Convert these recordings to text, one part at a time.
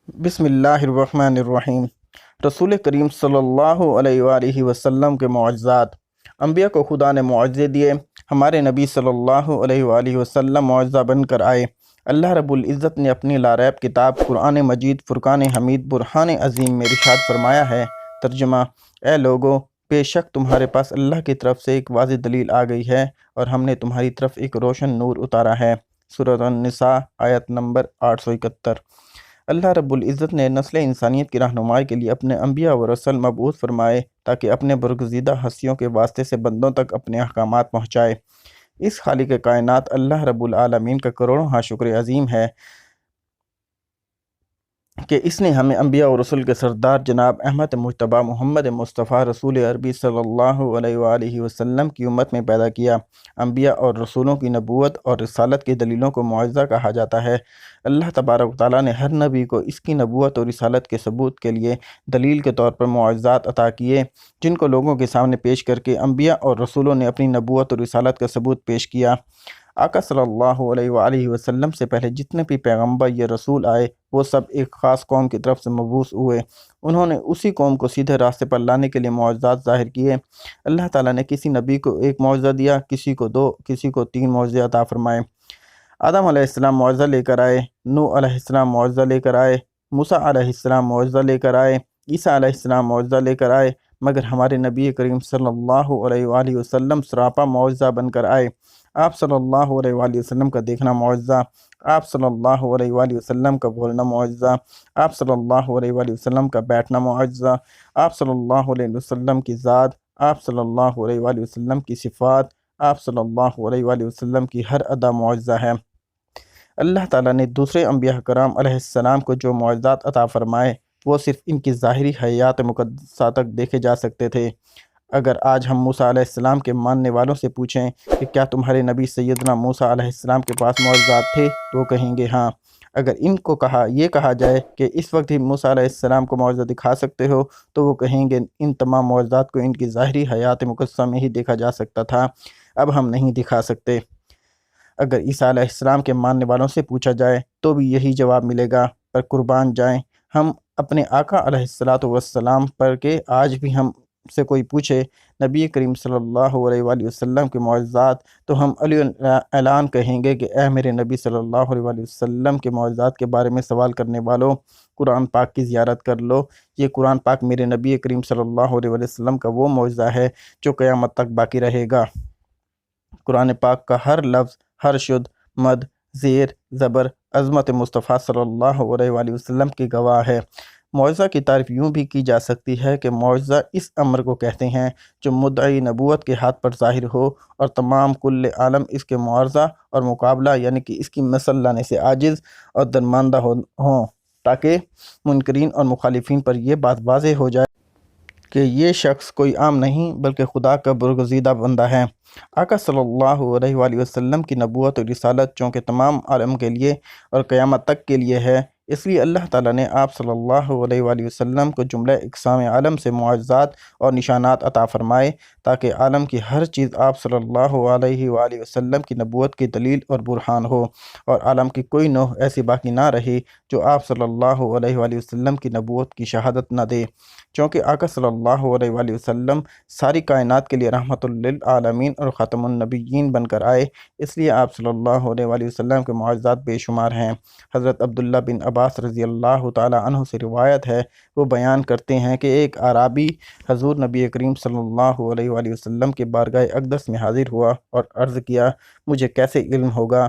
بسم اللہ الرحمن الرحیم۔ رسول کریم صلی اللہ علیہ وآلہ وسلم کے معجزات۔ انبیاء کو خدا نے معجزے دیے، ہمارے نبی صلی اللہ علیہ وآلہ وسلم معجزہ بن کر آئے۔ اللہ رب العزت نے اپنی لاریب کتاب قرآن مجید فرقان حمید برہان عظیم میں ارشاد فرمایا ہے۔ ترجمہ: اے لوگو، بے شک تمہارے پاس اللہ کی طرف سے ایک واضح دلیل آ گئی ہے اور ہم نے تمہاری طرف ایک روشن نور اتارا ہے۔ سورۃ النساء آیت نمبر 871۔ اللہ رب العزت نے نسل انسانیت کی رہنمائی کے لیے اپنے انبیاء و رسل مبعوث فرمائے تاکہ اپنے برگزیدہ ہستیوں کے واسطے سے بندوں تک اپنے احکامات پہنچائے۔ اس خالق کائنات اللہ رب العالمین کا کروڑوں ہاں شکر عظیم ہے کہ اس نے ہمیں انبیاء و رسول کے سردار جناب احمد مجتبیٰ محمد مصطفیٰ رسول عربی صلی اللہ علیہ وآلہ وسلم کی امت میں پیدا کیا۔ انبیاء اور رسولوں کی نبوت اور رسالت کی دلیلوں کو معجزہ کہا جاتا ہے۔ اللہ تبارک و تعالیٰ نے ہر نبی کو اس کی نبوت اور رسالت کے ثبوت کے لیے دلیل کے طور پر معجزات عطا کیے، جن کو لوگوں کے سامنے پیش کر کے انبیاء اور رسولوں نے اپنی نبوت اور رسالت کا ثبوت پیش کیا۔ آقا صلی اللہ علیہ وآلہ وسلم سے پہلے جتنے بھی پیغمبر یا رسول آئے وہ سب ایک خاص قوم کی طرف سے مبعوث ہوئے۔ انہوں نے اسی قوم کو سیدھے راستے پر لانے کے لیے معجزات ظاہر کیے۔ اللہ تعالیٰ نے کسی نبی کو ایک معجزہ دیا، کسی کو 2، کسی کو 3 معجزے عطا فرمائے۔ آدم علیہ السلام معجزہ لے کر آئے، نوح علیہ السلام معجزہ لے کر آئے، موسیٰ علیہ السلام معجزہ لے کر آئے، عیسیٰ علیہ السلام معجزہ لے کر آئے، مگر ہمارے نبی کریم صلی اللہ علیہ وآلہ وسلم سراپا معجزہ بن کر آئے۔ آپ صلی اللہ علیہ وآلہ وسلم کا دیکھنا معجزہ، آپ صلی اللہ علیہ وآلہ وسلم کا بولنا معجزہ، آپ صلی اللہ علیہ وآلہ وسلم کا بیٹھنا معجزہ، آپ صلی اللہ علیہ وسلم کی ذات، آپ صلی اللہ علیہ وآلہ وسلم کی صفات، آپ صلی اللہ علیہ وآلہ وسلم کی ہر ادا معجزہ ہے۔ اللہ تعالیٰ نے دوسرے انبیاء کرام علیہ السلام کو جو معجزات عطا فرمائے وہ صرف ان کی ظاہری حیات مقدسہ تک دیکھے جا سکتے تھے۔ اگر آج ہم موسیٰ علیہ السلام کے ماننے والوں سے پوچھیں کہ کیا تمہارے نبی سیدنا موسیٰ علیہ السلام کے پاس معجزات تھے تو وہ کہیں گے ہاں۔ اگر ان کو یہ کہا جائے کہ اس وقت ہی موسیٰ علیہ السلام کو معجزہ دکھا سکتے ہو تو وہ کہیں گے ان تمام معجزات کو ان کی ظاہری حیات مقدسہ میں ہی دیکھا جا سکتا تھا، اب ہم نہیں دکھا سکتے۔ اگر عیسیٰ علیہ السلام کے ماننے والوں سے پوچھا جائے تو بھی یہی جواب ملے گا، پر قربان جائیں ہم اپنے آقا علیہ السلام پر کہ آج بھی ہم سے کوئی پوچھے نبی کریم صلی اللہ علیہ وآلہ وسلم کے معجزات تو ہم علی اعلان کہیں گے کہ اے میرے نبی صلی اللہ علیہ وآلہ وسلم کے معجزات کے بارے میں سوال کرنے والوں، قرآن پاک کی زیارت کر لو۔ یہ قرآن پاک میرے نبی کریم صلی اللہ علیہ وآلہ وسلم کا وہ معجزہ ہے جو قیامت تک باقی رہے گا۔ قرآن پاک کا ہر لفظ، ہر شد، مد، زیر، زبر عظمت مصطفیٰ صلی اللہ علیہ وآلہ وسلم کی گواہ ہے۔ معجزہ کی تعریف یوں بھی کی جا سکتی ہے کہ معجزہ اس امر کو کہتے ہیں جو مدعی نبوت کے ہاتھ پر ظاہر ہو اور تمام کل عالم اس کے معارضہ اور مقابلہ یعنی کہ اس کی مثل لانے سے عاجز اور درماندہ ہوں، تاکہ منکرین اور مخالفین پر یہ بات واضح ہو جائے کہ یہ شخص کوئی عام نہیں بلکہ خدا کا برگزیدہ بندہ ہے۔ آقا صلی اللہ علیہ وآلہ وسلم کی نبوت اور رسالت چونکہ تمام عالم کے لیے اور قیامت تک کے لیے ہے، اس لیے اللہ تعالیٰ نے آپ صلی اللہ علیہ وآلہ وسلم کو جملہ اقسام عالم سے معجزات اور نشانات عطا فرمائے تاکہ عالم کی ہر چیز آپ صلی اللہ علیہ وآلہ وسلم کی نبوت کی دلیل اور برہان ہو، اور عالم کی کوئی نوع ایسی باقی نہ رہی جو آپ صلی اللہ علیہ وآلہ وسلم کی نبوت کی شہادت نہ دے۔ چونکہ آقا صلی اللہ علیہ وآلہ وسلم ساری کائنات کے لیے رحمت للعالمین اور خاتم النبیین بن کر آئے، اس لیے آپ صلی اللہ علیہ وآلہ وسلم کے معجزات بے شمار ہیں۔ حضرت عبداللہ بن عباس رضی اللہ تعالی عنہ سے روایت ہے، وہ بیان کرتے ہیں کہ ایک اعرابی حضور نبی کریم صلی اللہ علیہ وآلہ وسلم کے بارگاہ اقدس میں حاضر ہوا اور عرض کیا، مجھے کیسے علم ہوگا؟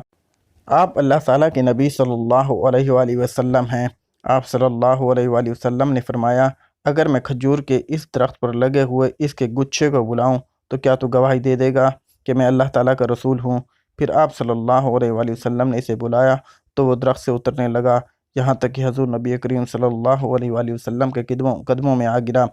آپ اللہ تعالیٰ کے نبی صلی اللہ علیہ وآلہ وسلم ہیں۔ آپ صلی اللہ علیہ وآلہ وسلم نے فرمایا، اگر میں کھجور کے اس درخت پر لگے ہوئے اس کے گچھے کو بلاؤں تو کیا تو گواہی دے دے گا کہ میں اللہ تعالیٰ کا رسول ہوں؟ پھر آپ صلی اللہ علیہ وآلہ وسلم نے اسے بلایا تو وہ درخت سے اترنے لگا، یہاں تک کہ حضور نبی کریم صلی اللہ علیہ وآلہ وسلم کے قدموں میں آ گرا۔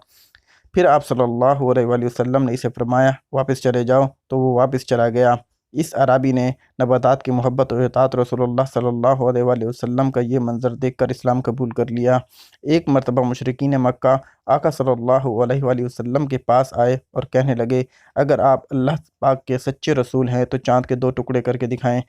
پھر آپ صلی اللہ علیہ وآلہ وسلم نے اسے فرمایا، واپس چلے جاؤ، تو وہ واپس چلا گیا۔ اس عرابی نے نباتات کی محبت و اطاعت رسول اللہ صلی اللہ علیہ وآلہ وسلم کا یہ منظر دیکھ کر اسلام قبول کر لیا۔ ایک مرتبہ مشرکین مکہ آقا صلی اللہ علیہ وآلہ وسلم کے پاس آئے اور کہنے لگے، اگر آپ اللہ پاک کے سچے رسول ہیں تو چاند کے 2 ٹکڑے کر کے دکھائیں۔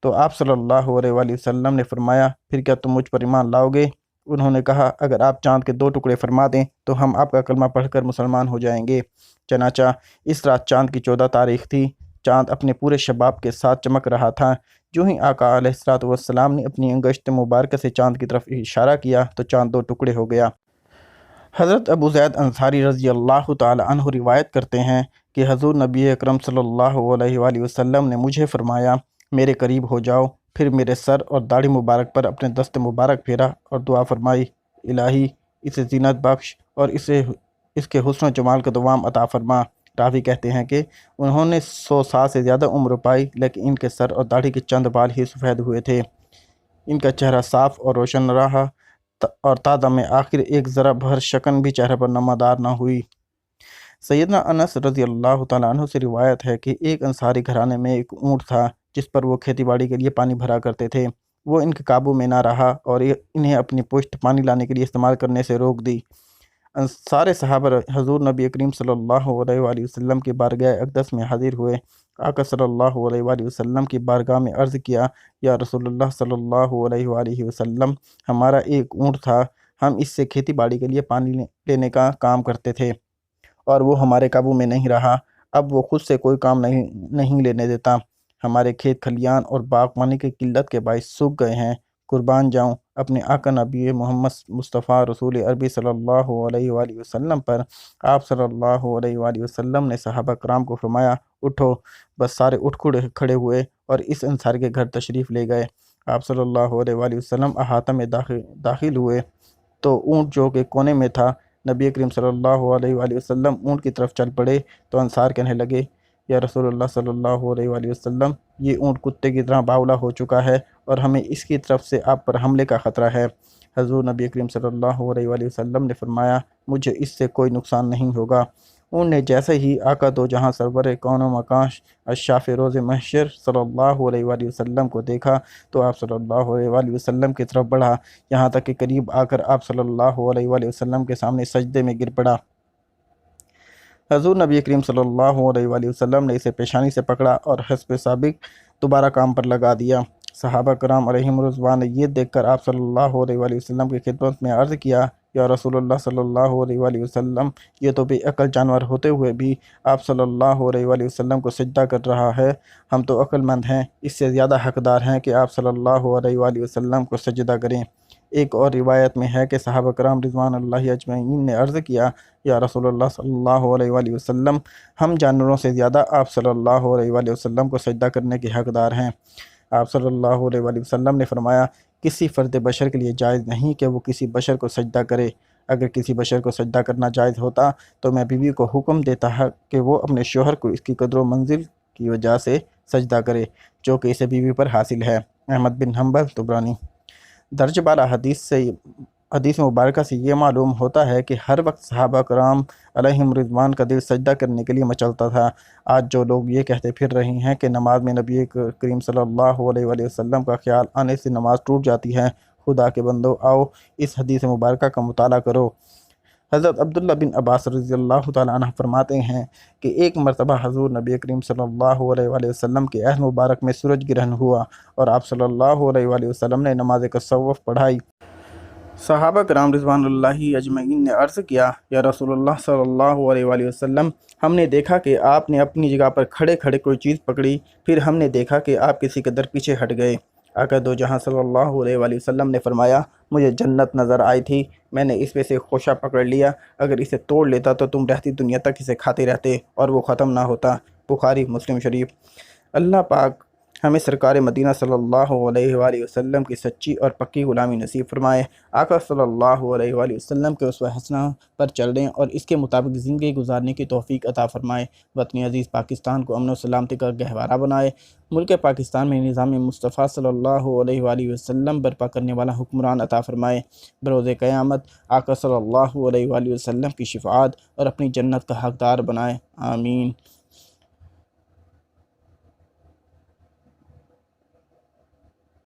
تو آپ صلی اللہ علیہ وآلہ وسلم نے فرمایا، پھر کیا تم مجھ پر ایمان لاؤ گے؟ उन्होंने कहा, अगर आप चाँद के 2 टुकड़े फरमा दें तो हम आपका कलमा पढ़कर मुसलमान हो जाएंगे। चनाचा इस रात चाँद की 14 तारीख थी। चाँद अपने पूरे शबाब के साथ चमक रहा था। जो ही आका अलैहिस्सलातु वस्सलाम ने अपनी अंगश्त मुबारक से चाँद की तरफ इशारा किया तो चाँद 2 टुकड़े हो गया। हज़रत अबू ज़ैद अंसारी रज़ी अल्लाह ताला अन्हु रिवायत करते हैं कि हज़ूर नबी अकरम सल्लल्लाहु अलैहि वसल्लम ने मुझे फ़रमाया, मेरे करीब हो जाओ। फिर मेरे सर और दाढ़ी मुबारक पर अपने दस्त मुबारक फेरा और दुआ फरमाई, इलाही इसे ज़ीनत बख्श और इसके हुस्न जमाल का दवाम अता फरमा। रावी कहते हैं कि उन्होंने 100 साल से ज़्यादा उम्र पाई, लेकिन इनके सर और दाढ़ी के चंद बाल ही सफ़ेद हुए थे। इनका चेहरा साफ़ और रोशन रहा और ताज़ा में आखिर एक ज़रा भर शकन भी चेहरे पर नमादार न हुई। सैयदना अनस रज़ी अल्लाह तआला अन्हु से रिवायत है कि एक अंसारी घराने में एक ऊँट था जिस पर वो खेती बाड़ी के लिए पानी भरा करते थे। वो इनके काबू में ना रहा और इन्हें अपनी पुश्त पानी लाने के लिए इस्तेमाल करने से रोक दी। सारे सहाबा हजूर नबी करीम सल्लल्लाहु अलैहि वसल्लम की बारगाह अक़दस में हाजिर हुए। आका सल्लल्लाहु अलैहि वसल्लम की बारगाह में अर्ज़ किया, या रसूलुल्लाह सल्लल्लाहु अलैहि वसल्लम, हमारा एक ऊँट था, हम इससे खेती बाड़ी के लिए पानी लेने का काम करते थे और वो हमारे काबू में नहीं रहा। अब वो खुद से कोई काम नहीं लेने देता। हमारे खेत खलियान और बाग पानी की किल्लत के बाइस सूख गए हैं। कुर्बान जाऊँ अपने आका नबी मोहम्मद मुस्तफ़ा रसूल अरबी सल्लल्लाहु अलैहि वसल्लम पर। आप सल्लल्लाहु अलैहि वसल्लम ने सहाबा कराम को फरमाया, उठो। बस सारे उठ खड़े हुए और इस अंसारी के घर तशरीफ़ ले गए। आप सल्लल्लाहु अलैहि वसल्लम अहाता में दाखिल हुए तो ऊँट जो के कोने में था, नबी करीम सल्लल्लाहु अलैहि वसल्लम ऊँट की तरफ चल पड़े तो अंसार कहने लगे, या रसूलुल्लाह सल्लल्लाहु अलैहि वसल्लम, ये ऊँट कुत्ते की तरह बावला हो चुका है और हमें इसकी तरफ से आप पर हमले का ख़तरा है। हज़ूर नबी करीम सल्लल्लाहु अलैहि वसल्लम ने फरमाया, मुझे इससे कोई नुकसान नहीं होगा। ऊँट ने जैसे ही आका दो जहाँ सरवर कौन व मकान अशाफ़ रोज़ महशर सल्लल्लाहु अलैहि वसल्लम को देखा तो आप सल्लल्लाहु अलैहि वसल्लम की तरफ बढ़ा, यहाँ तक कि करीब आकर आप सल्लल्लाहु अलैहि वसल्लम के सामने सजदे में गिर पड़ा। हज़ूर नबी करीम सल्लल्लाहु अलैहि वसल्लम ने इसे पेशानी से पकड़ा और हस्ब साबिक दोबारा काम पर लगा दिया। सहाबा कराम अलैहिम रिज़वान ने ये देखकर आप सल्लल्लाहु अलैहि वसल्लम की खिदमत में अर्ज़ किया, या रसूलुल्लाह सल्लल्लाहु अलैहि वसल्लम, ये तो बेअक़ल जानवर होते हुए भी आप सल्लल्लाहु अलैहि वसल्लम को सजदा कर रहा है। हम तो अक्लमंद हैं, इससे ज़्यादा हक़दार हैं कि आप सल्लल्लाहु अलैहि वसल्लम को सजदा करें। एक और रिवायत में है कि सहाबा कराम रिज़वानुल्लाहि अजमईन ने अर्ज़ किया, या रसूलुल्लाह सल्लल्लाहु अलैहि वसल्लम, हम जानवरों से ज़्यादा आप सल्लल्लाहु अलैहि वसल्लम को सजदा करने के हक़दार हैं। आप सल्लल्लाहु अलैहि वसल्लम ने फरमाया, किसी फ़र्द बशर के लिए जायज़ नहीं कि वो किसी बशर को सजदा करे। अगर किसी बशर को सजदा करना जायज़ होता तो मैं बीवी को हुक्म देता है कि वो अपने शोहर को इसकी कदर मंजिल की वजह से सजदा करे, जो कि इसे बीवी पर हासिल है। अहमद बिन हम्बल तुबरानी। दर्ज बाला हदीस मुबारक से ये मालूम होता है कि हर वक्त सहाबा कराम अलैहिम रिज़वान का दिल सजदा करने के लिए मचलता था। आज जो लोग ये कहते फिर रहे हैं कि नमाज में नबी करीम सल्लल्लाहु अलैहि वसल्लम का ख्याल आने से नमाज टूट जाती है, खुदा के बंदो आओ इस हदीस मुबारक का मुताला करो। हज़रत अब्दुल्ला बिन अब्बास रज़ियल्लाहु ताला अन्हु फरमाते हैं कि एक मरतबा हज़ूर नबी करीम सल्लल्लाहु अलैहि वसल्लम के अहद मुबारक में सूरज ग्रहण हुआ और आप सल्लल्लाहु अलैहि वसल्लम ने नमाज तसव्वुफ़ पढ़ाई। सहाबा कराम रिज़वानुल्लाहि अजमईन ने अर्ज़ किया, या रसूलुल्लाह सल्लल्लाहु अलैहि वसल्लम, हमने देखा कि आपने अपनी जगह पर खड़े खड़े कोई चीज़ पकड़ी, फिर हमने देखा कि आप किसी कदर पीछे हट गए। आका दो जहाँ सल्लल्लाहु अलैहि वसल्लम ने फरमाया, मुझे जन्नत नज़र आई थी, मैंने इसमें से खोशा पकड़ लिया, अगर इसे तोड़ लेता तो तुम रहती दुनिया तक इसे खाते रहते और वो ख़त्म ना होता। बुखारी मुस्लिम शरीफ। अल्लाह पाक हमें सरकार मदीना सल्लल्लाहु अलैहि वसल्लम की सच्ची और पक्की ग़ुलामी नसीब फरमाए। आका सल्लल्लाहु अलैहि वसल्लम के उसवा हसना पर चलने और इसके मुताबिक ज़िंदगी गुजारने की तौफ़ीक अता फ़रमाए। वतन अज़ीज़ पाकिस्तान को अमन व सलामती का गहवारा बनाए। मुल्क पाकिस्तान में निज़ाम मुस्तफ़ा सल्लल्लाहु अलैहि वसल्लम बर्पा करने वाला हुक्मरान अता फ़रमाए। बरोज़ क़यामत आका सल्लल्लाहु अलैहि वसल्लम की शिफ़ाअत और अपनी जन्नत का हक़दार बनाए। आमीन।